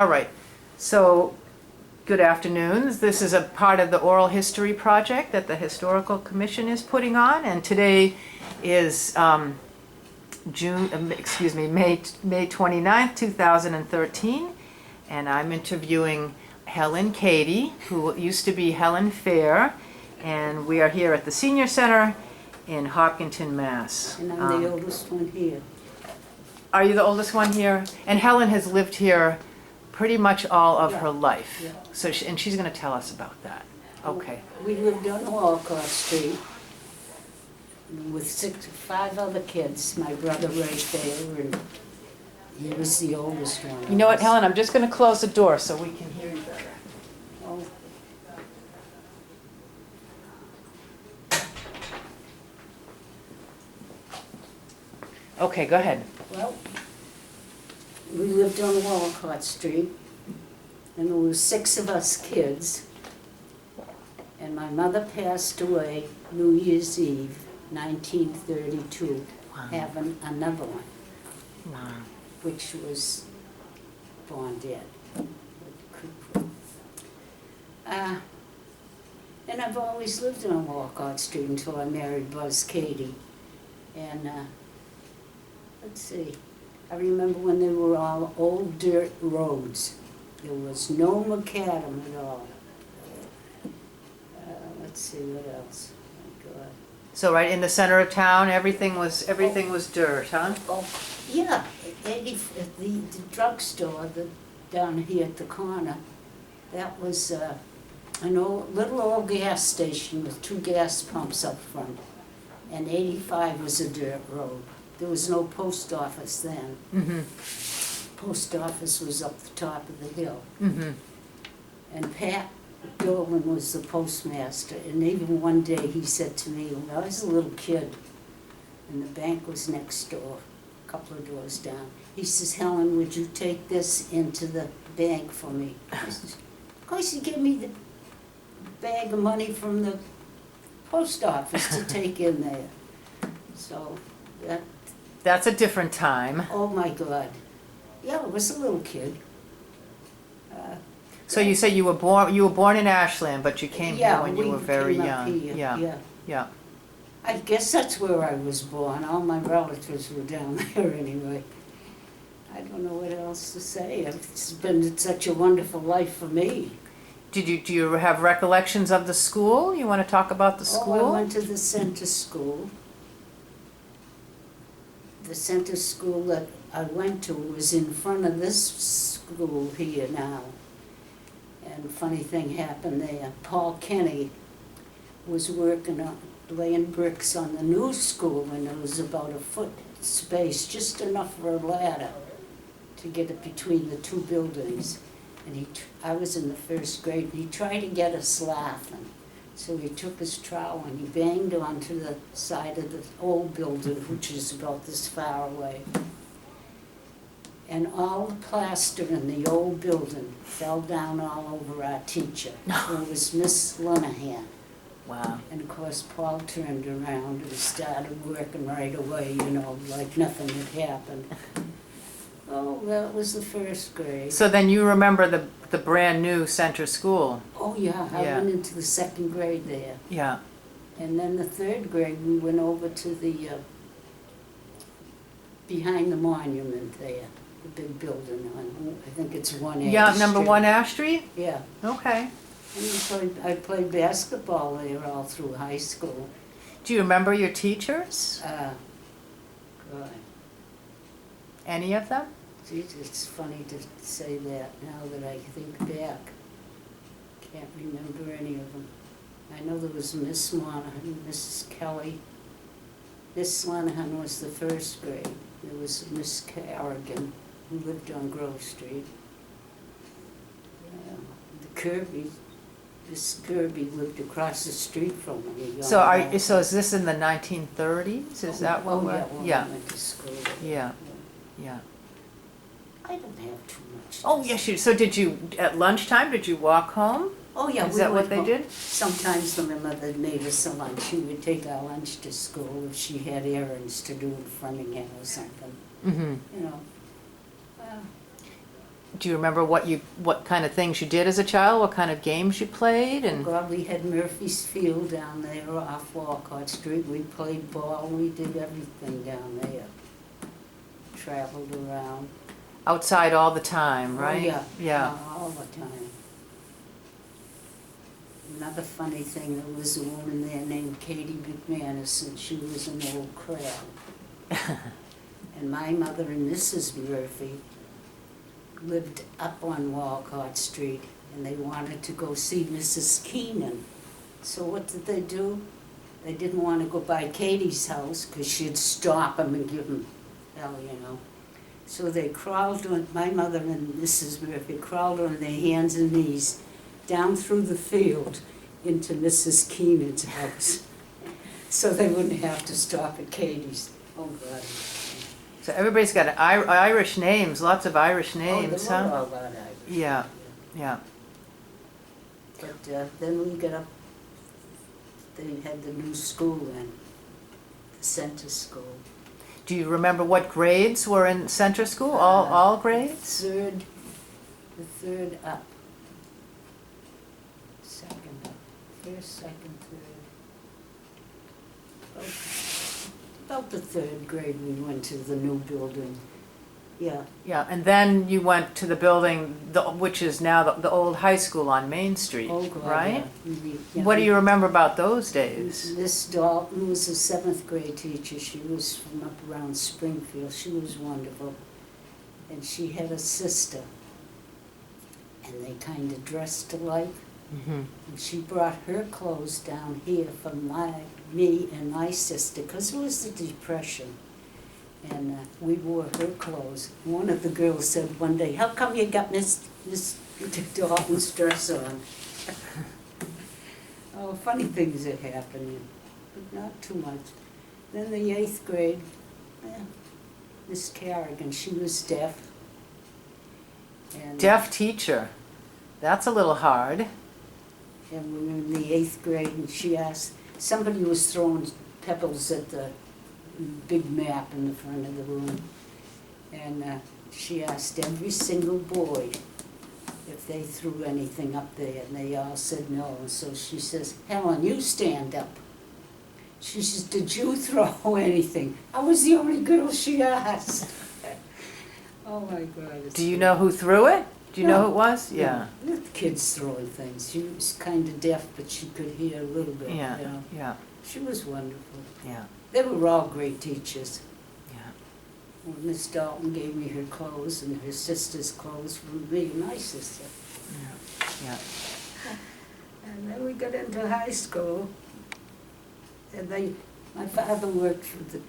All right, so good afternoon. This is a part of the oral history project that the Historical Commission is putting on, and today is May 29th, 2013, and I'm interviewing Helen Cady, who used to be Helen Fair, and we are here at the Senior Center in Hopkinton, Mass. And I'm the oldest one here. Are you the oldest one here? And Helen has lived here pretty much all of her life. Yeah. So, and she's going to tell us about that. Okay. We lived on Walcott Street with 5 other kids. My brother right there, and he was the oldest one. You know what, Helen? I'm just going to close the door so we can hear you better. Oh. Okay, go ahead. Well, we lived on Walcott Street, and there were 6 of us kids. And my mother passed away New Year's Eve, 1932, having another one, Wow. which was born dead. And I've always lived on Walcott Street until I married Buzz Cady. And let's see, I remember when they were all old dirt roads. There was no macadam at all. Let's see, what else? Oh, God. So right in the center of town, everything was dirt, huh? Oh, yeah, the drugstore down here at the corner, that was an little old gas station with 2 gas pumps up front. And 85 was a dirt road. There was no post office then. Mm-hmm. Post office was up the top of the hill. Mm-hmm. And Pat Dolan was the postmaster, and even one day he said to me, when I was a little kid, and the bank was next door, a couple of doors down, he says, "Helen, would you take this into the bank for me?" I says, "Of course." He gave me the bag of money from the post office to take in there. So That's a different time. oh my God. Yeah, I was a little kid. So you say you were born in Ashland, but you came here when you were very came up young. here, Yeah. Yeah. I guess that's where I was born. All my relatives were down there anyway. I don't know what else to say. It's been such a wonderful life for me. Do you have recollections of the school? You want to talk about the school? Oh, I went to the center school. The center school that I went to was in front of this school here now. And a funny thing happened there. Paul Kenny was working on laying bricks on the new school, and there was about a foot space, just enough for a ladder to get it between the 2 buildings. And I was in the 1st grade, and he tried to get us laughing. So he took his trowel and he banged onto the side of the old building, which is about this far away. And all the plaster in the old building fell down all over our teacher. It was Miss Linehan. Wow. And of course, Paul turned around and started working right away, like nothing had happened. Oh, that was the 1st grade. So then you remember the brand new center school? Oh yeah, I went into the 2nd grade there. Yeah. And then the 3rd grade, we went over to the, behind the monument there, the big building on, I think it's 1 Ash Yeah, number Street. 1 Ash Street? Yeah. Okay. And I played basketball there all through high school. Do you remember your teachers? God. Any of them? Geez, it's funny to say that now that I think back. Can't remember any of them. I know there was Miss Monahan, Mrs. Kelly. Miss Monahan was the 1st grade. There was Miss Carrigan, who lived on Grove Street. The Kirby, Miss Kirby lived across the street from me. So is this in the 1930s? Is that what we're? Yeah, when Yeah. I went to school. Yeah. Yeah. I don't have too much. Oh, yes, so did you, at lunchtime, did you walk home? Oh, yeah. Is that what they did? Sometimes when my mother made us a lunch, she would take our lunch to school if she had errands to do in Framingham or something. Mm-hmm. You know. Do you remember what kind of things you did as a child? What kind of games you played? And God, we had Murphy's Field down there off Walcott Street. We played ball. We did everything down there. Traveled around. outside all the time, right? Oh, yeah. Yeah. All the time. Another funny thing, there was a woman there named Cady McManus, and she was an old crab. And my mother and Mrs. Murphy lived up on Walcott Street, and they wanted to go see Mrs. Keenan. So what did they do? They didn't want to go by Katie's house because she'd stop them and give them hell, you know. So they crawled on, my mother and Mrs. Murphy crawled on their hands and knees down through the field into Mrs. Keenan's house. So they wouldn't have to stop at Katie's. Oh, God. So everybody's got Irish names, lots of Irish names, Oh, they were huh? all about Irish. Yeah, yeah. But then we got up, they had the new school then, the center school. Do you remember what grades were in center school? All grades? The third up. Second up. First, second, third. About the third grade we went to the new building. Yeah. Yeah, and then you went to the building, which is now the old high school on Main Street, Oh, God, right? Yeah. What do you remember about those days? Miss Dalton was a seventh grade teacher. She was from up around Springfield. She was wonderful. And she had a sister. And they kind of dressed alike. Mm-hmm. And she brought her clothes down here for me and my sister, because it was the Depression. And we wore her clothes. One of the girls said one day, "How come you got Miss Dalton's dress on?" Oh, funny things are happening, but not too much. Then the 8th grade, Miss Carrigan, she was deaf. And Deaf teacher. That's a little hard. And we were in the 8th grade, and she asked, somebody was throwing pebbles at the big map in the front of the room. And she asked every single boy if they threw anything up there, and they all said no. And so she says, "Helen, you stand up." She says, "Did you throw anything?" I was the only girl she asked. Oh my God. Do you know who threw it? Do you know who it was? Yeah. The kids throwing things. She was kind of deaf, but she could hear a little bit. Yeah, You know? yeah, She was wonderful. yeah, They were all great teachers. yeah. Well, Miss Dalton gave me her clothes and her sister's clothes from me and my sister. Yeah. And then we got into high school. And my father worked for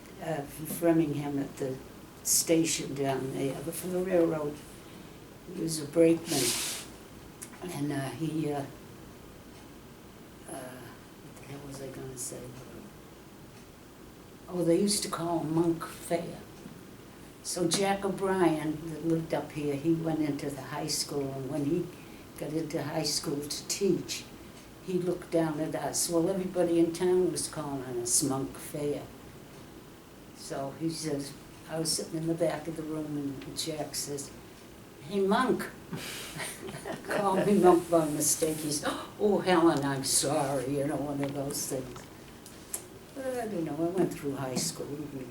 Framingham at the station down there for the railroad. He was a brakeman. And what the hell was I going to say? Oh, they used to call him Monk Fair. So Jack O'Brien, that lived up here, he went into the high school, and when he got into high school to teach, he looked down at us. Well, everybody in town was calling us Monk Fair. So he says, I was sitting in the back of the room, and Jack says, "Hey, Monk." Called me Monk by mistake. He's, "Oh, Helen, I'm sorry," you know, one of those things. But I don't know, I went through high school. We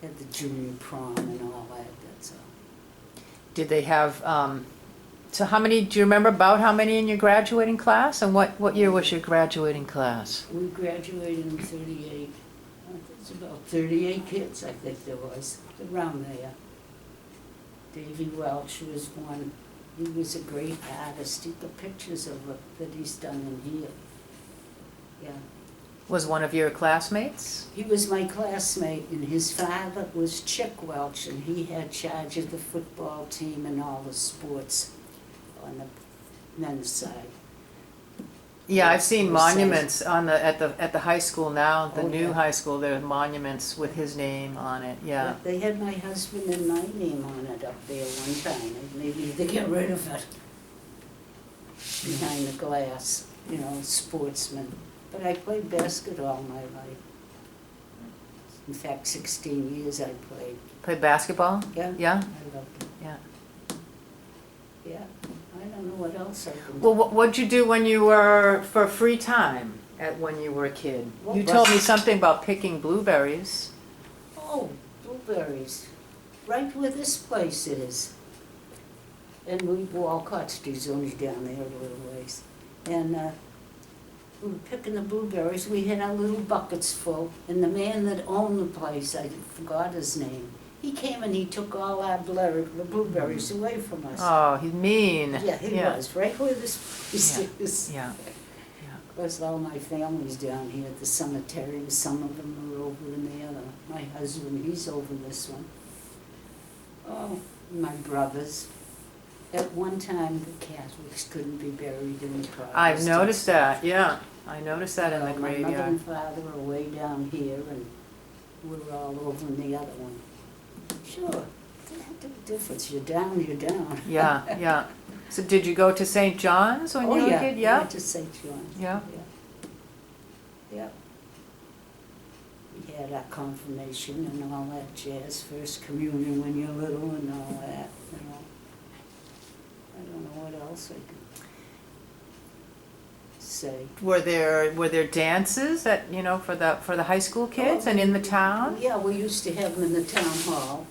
had the junior prom and all that, that's all. Did they have, so how many, do you remember about how many in your graduating class? And what year was your graduating class? We graduated in 38. There's about 38 kids, I think there was, around there. Davy Welsh was one. He was a great artist. He got pictures of it that he's done in here. Yeah. Was one of your classmates? He was my classmate, and his father was Chick Welch, and he had charge of the football team and all the sports on the men's side. Yeah, I've seen Both monuments sides. on at the high school now, the Oh, new yeah. high school, there are monuments with his name on it, yeah. But they had my husband and my name on it up there one time, and maybe they get rid of it behind the glass, you know, sportsman. But I played basketball my life. In fact, 16 years I played. Played basketball? Yeah? Yeah? I loved it. Yeah. Yeah, I don't know what else I can do. Well, what'd you do when you were, for free time, when you were a kid? Well, You told me something about picking blueberries. Oh, Blueberries, right where this place is. And Walcott Street's only down there a little ways. And we were picking the blueberries, we had our little buckets full, and the man that owned the place, I forgot his name, he came and he took all our blueberries away from us. Oh, he's mean. Yeah, he was, right where this place Yeah. is. Yeah. Of course, all my family's down here at the cemetery, and some of them are over in the other. My husband, he's over this one. Oh, my brothers. At one time, the Catholics couldn't be buried in the Protestants. I've noticed that, yeah. I noticed that in the My mother graveyard. and father are way down here, and we're all over in the other one. Sure, that do a difference. You're down, you're down. Yeah, yeah. So did you go to St. John's when you were a kid? we Yeah. went to St. John's. Yeah. Yeah. We had our confirmation and all that jazz, first communion when you're little and all that, you know. I don't know what else I could say. Were there dances at, for the high school kids and in the town? Yeah, we used to have them in the town hall.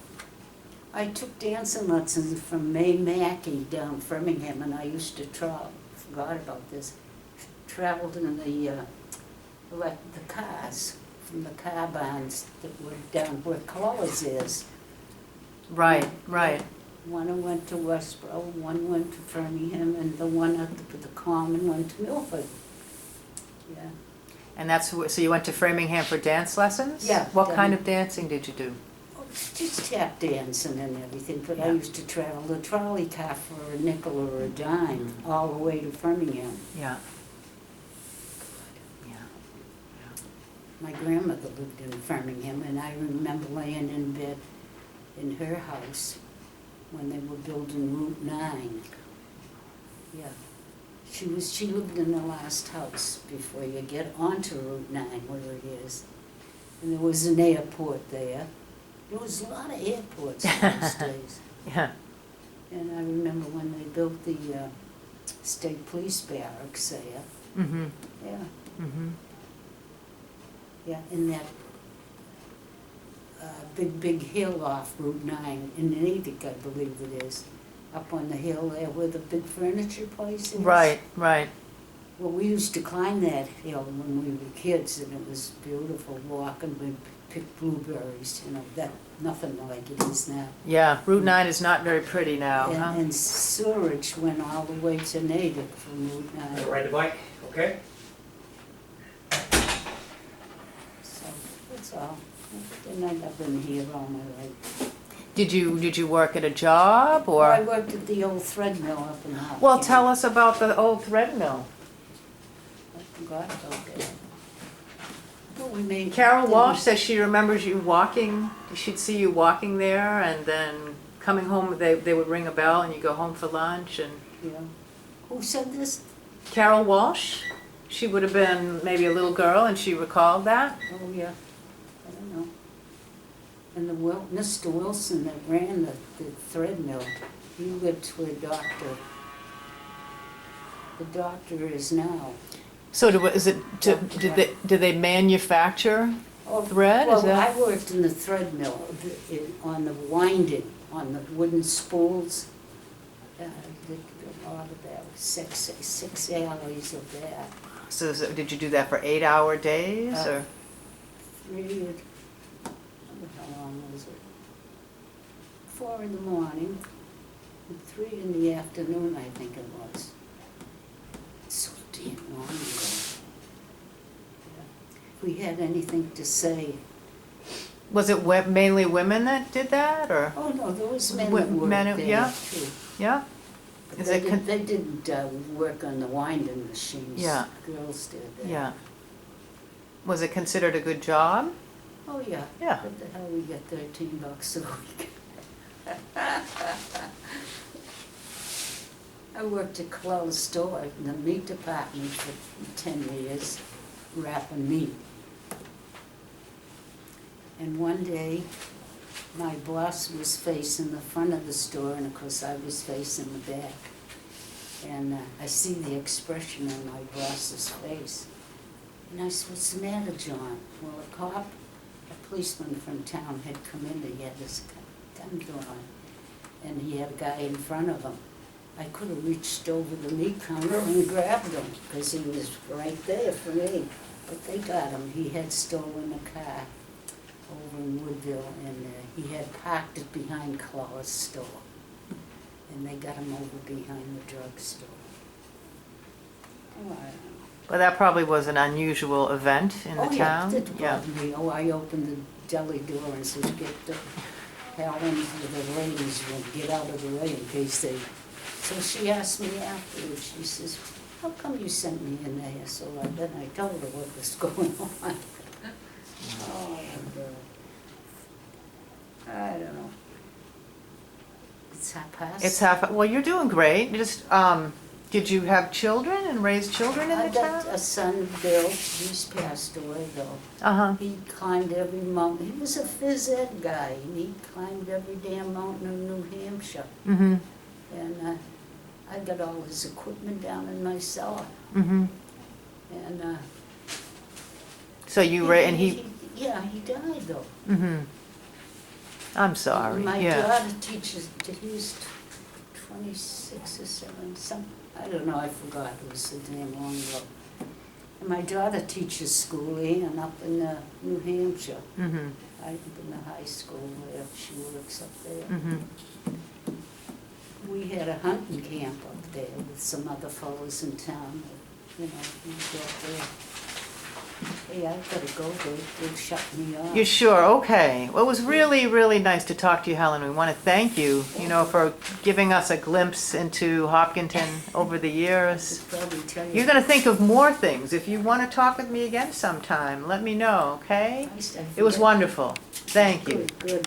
I took dancing lessons from May Mackey down Framingham, and I used to forgot about this, traveled in the cars, from the car barns that were down where Trolleys is. Right, right. One went to Westboro, one went to Framingham, and the one at the Common went to Milford. Yeah. And so you went to Framingham for dance lessons? Yeah. What kind of dancing did you do? Just tap dancing and everything, but I Yeah. used to travel the trolley car for a nickel or a dime all the way to Framingham. Yeah. Yeah. My grandmother lived in Framingham, and I remember laying in bed in her house when they were building Route 9. Yeah. She lived in the last house before you get onto Route 9 where it is. And there was an airport there. There was a lot of airports in those days. Yeah. And I remember when they built the state police barracks there. Mm-hmm. Yeah. Mm-hmm. Yeah, in that big hill off Route 9 in Natick, I believe it is, up on the hill there where the big furniture place is. Right, right. Well, we used to climb that hill when we were kids, and it was beautiful walking. We picked blueberries, nothing like it is now. Yeah, Route 9 is not very pretty now, huh? And sewerage went all the way to Natick from Route 9. Ride the bike, okay? So, that's all. And I've been here all my life. Did you work at a job Well, I or? worked at the old thread mill up in Hopkinton. Well, tell us about the old thread mill. I forgot about that. Well, we made. Carol Walsh says she remembers you walking, she'd see you walking there and then coming home, they would ring a bell and you go home for lunch and. Yeah. Who said this? Carol Walsh, she would have been maybe a little girl and she recalled that. Oh, yeah. I don't know. And Mr. Wilson that ran the thread mill, he lived where the doctor is now. So do they manufacture Oh, thread? Well, Is that? I worked in the thread mill, on the winding, on the wooden spools. A lot of that, six alleys of that. So did you do that for 8-hour days or? 3, how long was it? 4 in the morning, and 3 in the afternoon, I think it was. So damn long ago. If we had anything to say. Was it mainly women that did that or? Oh, no, there was men Wo- that worked men, there, yeah. too. Yeah? But Is they it con- didn't work on the winding machines. Yeah. Girls did that. Yeah. Was it considered a good job? Oh, yeah. Yeah. What the hell, we get $13 a week. I worked at Clothes store in the meat department for 10 years, wrapping meat. And one day, my boss was facing the front of the store, and of course I was facing the back. And I see the expression on my boss's face. And I said, "What's the matter, John?" Well, a policeman from town had come in, and he had his gun drawn, and he had a guy in front of him. I could have reached over the meat counter and grabbed him, because he was right there for me. But they got him. He had stolen a car over in Woodville, and he had parked it behind Claw's store. And they got him over behind the drugstore. Oh, I don't know. Well, that probably was an unusual event in the town. Oh, yeah, it did bother me. Oh, I opened the deli door and said, "Get the Helen, the ladies will get out of the way in case they..." So she asked me afterwards, she says, "How come you sent me in there?" So then I told her what was going on. Oh, I don't know. It's half past. It's half, well, you're doing great. Just, did you have children and raise children in I the got town? a son, Bill. He's passed away though. Uh-huh. He climbed every mountain. He was a phys ed guy. He climbed every damn mountain in New Hampshire. Mm-hmm. And I got all his equipment down in my cellar. Mm-hmm. And So you and he... yeah, he died though. Mm-hmm. I'm sorry, My yeah. daughter teaches, he's 26 or 7, I don't know, I forgot, it was so damn long ago. And my daughter teaches schooling and up in New Hampshire. Mm-hmm. I'm in the high school where she works up there. Mm-hmm. We had a hunting camp up there with some other fellows in town, we go up there. Hey, I've got to go, they'll shut me off. You're sure? Okay. Well, it was really, really nice to talk to you, Helen. We want to thank you, for giving us a glimpse into Hopkinton over the years. I could probably tell you. You're going to think of more things. If you want to talk with me again sometime, let me know, okay? I It was forget. wonderful. Thank you. Good, good.